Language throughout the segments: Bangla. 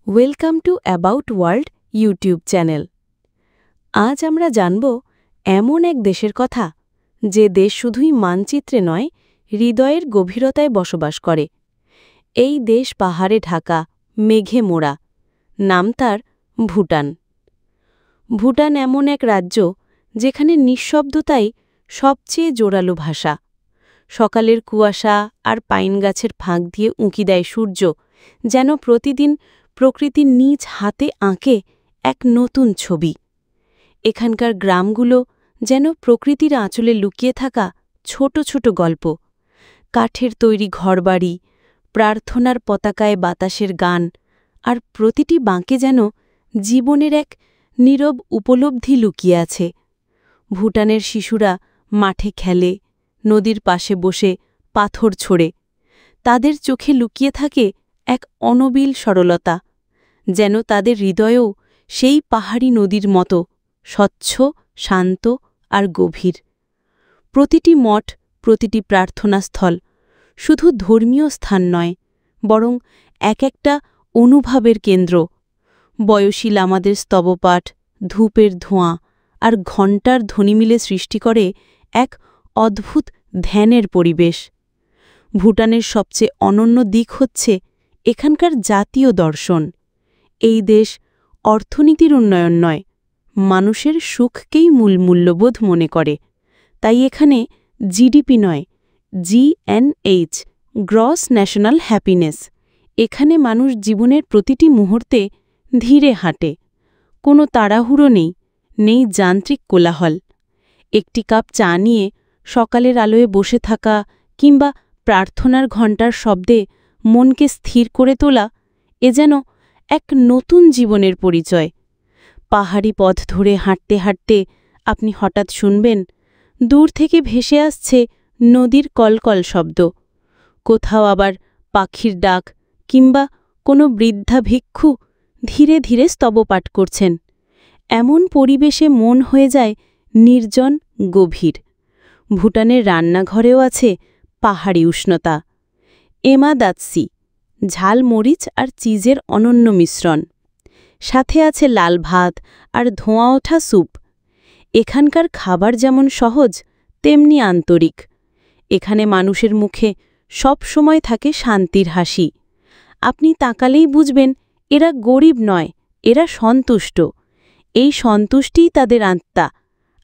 Welcome to about world YouTube channel. আজ আমরা জানব এমন এক দেশের কথা, যে দেশ শুধুই মানচিত্রে নয়, হৃদয়ের গভীরতায় বসবাস করে। এই দেশ পাহাড়ে ঢাকা, মেঘে মোড়া। নাম তার ভুটান। ভুটান এমন এক রাজ্য, যেখানে নিঃশব্দতাই সবচেয়ে জোরালো ভাষা। সকালের কুয়াশা আর পাইন গাছের ফাঁক দিয়ে উঁকি দেয় সূর্য, যেন প্রতিদিন প্রকৃতি নিজ হাতে আঁকে এক নতুন ছবি। এখানকার গ্রামগুলো যেন প্রকৃতির আঁচলে লুকিয়ে থাকা ছোট ছোট গল্প। কাঠের তৈরি ঘরবাড়ি, প্রার্থনার পতাকায় বাতাসের গান, আর প্রতিটি বাঁকে যেন জীবনের এক নীরব উপলব্ধি লুকিয়ে আছে। ভুটানের শিশুরা মাঠে খেলে, নদীর পাশে বসে পাথর ছোড়ে। তাদের চোখে লুকিয়ে থাকে এক অনবিল সরলতা, যেন তাদের হৃদয়েও সেই পাহাড়ি নদীর মতো স্বচ্ছ, শান্ত আর গভীর। প্রতিটি মঠ, প্রতিটি প্রার্থনাস্থল শুধু ধর্মীয় স্থান নয়, বরং এক একটা অনুভবের কেন্দ্র। বয়সী লামাদের স্তবপাঠ, ধূপের ধোঁয়া আর ঘণ্টার ধ্বনি মিলে সৃষ্টি করে এক অদ্ভুত ধ্যানের পরিবেশ। ভুটানের সবচেয়ে অনন্য দিক হচ্ছে এখানকার জাতীয় দর্শন। এই দেশ অর্থনীতির উন্নয়ন নয়, মানুষের সুখকেই মূল মূল্যবোধ মনে করে। তাই এখানে জিডিপি নয়, GNH, গ্রস ন্যাশনাল হ্যাপিনেস। এখানে মানুষ জীবনের প্রতিটি মুহূর্তে ধীরে হাঁটে। কোনো তাড়াহুড়ো নেই, নেই যান্ত্রিক কোলাহল। একটি কাপ চা নিয়ে সকালের আলোয় বসে থাকা কিংবা প্রার্থনার ঘণ্টার শব্দে মনকে স্থির করে তোলা, এ যেন এক নতুন জীবনের পরিচয়। পাহাড়ি পথ ধরে হাঁটতে হাঁটতে আপনি হঠাৎ শুনবেন, দূর থেকে ভেসে আসছে নদীর কলকল শব্দ। কোথাও আবার পাখির ডাক, কিংবা কোনো বৃদ্ধা ভিক্ষু ধীরে ধীরে স্তবপাঠ করছেন। এমন পরিবেশে মন হয়ে যায় নির্জন, গভীর। ভুটানের রান্নাঘরেও আছে পাহাড়ি উষ্ণতা। এমাদাতসি, ঝাল মরিচ আর চিজের অনন্য মিশ্রণ। সাথে আছে লাল ভাত আর ধোঁয়া ওঠা স্যুপ। এখানকার খাবার যেমন সহজ, তেমনি আন্তরিক। এখানে মানুষের মুখে সব সময় থাকে শান্তির হাসি। আপনি তাকালেই বুঝবেন, এরা গরিব নয়, এরা সন্তুষ্ট। এই সন্তুষ্টিই তাদের আত্মা,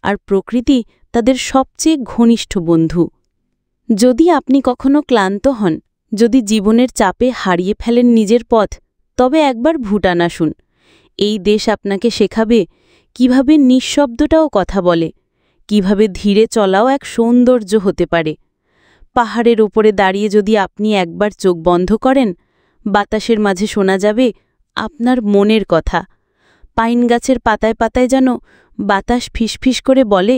আর প্রকৃতি তাদের সবচেয়ে ঘনিষ্ঠ বন্ধু। যদি আপনি কখনো ক্লান্ত হন, যদি জীবনের চাপে হারিয়ে ফেলেন নিজের পথ, তবে একবার ভুটান আসুন। এই দেশ আপনাকে শেখাবে কিভাবে নিঃশব্দটাও কথা বলে, কিভাবে ধীরে চলাও এক সৌন্দর্য হতে পারে। পাহাড়ের ওপরে দাঁড়িয়ে যদি আপনি একবার চোখ বন্ধ করেন, বাতাসের মাঝে শোনা যাবে আপনার মনের কথা। পাইন গাছের পাতায় পাতায় যেন বাতাস ফিসফিস করে বলে,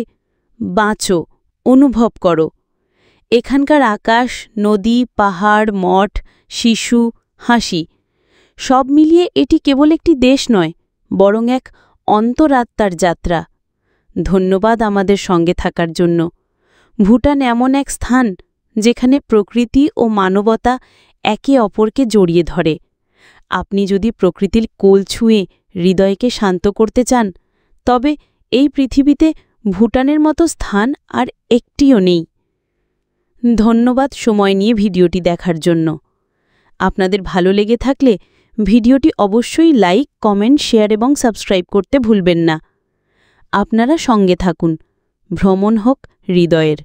বাঁচো, অনুভব করো। এখানকার আকাশ, নদী, পাহাড়, মঠ, শিশু, হাসি, সব মিলিয়ে এটি কেবল একটি দেশ নয়, বরং এক অন্তরাত্মার যাত্রা। ধন্যবাদ আমাদের সঙ্গে থাকার জন্য। ভুটান এমন এক স্থান, যেখানে প্রকৃতি ও মানবতা একে অপরকে জড়িয়ে ধরে। আপনি যদি প্রকৃতির কোল ছুঁয়ে হৃদয়কে শান্ত করতে চান, তবে এই পৃথিবীতে ভুটানের মতো স্থান আর একটিও নেই। ধন্যবাদ সময় নিয়ে ভিডিওটি দেখার জন্য। আপনাদের ভালো লেগে থাকলে ভিডিওটি অবশ্যই লাইক, কমেন্ট, শেয়ার এবং সাবস্ক্রাইব করতে ভুলবেন না। আপনারা সঙ্গে থাকুন। ভ্রমণ হোক হৃদয়ের।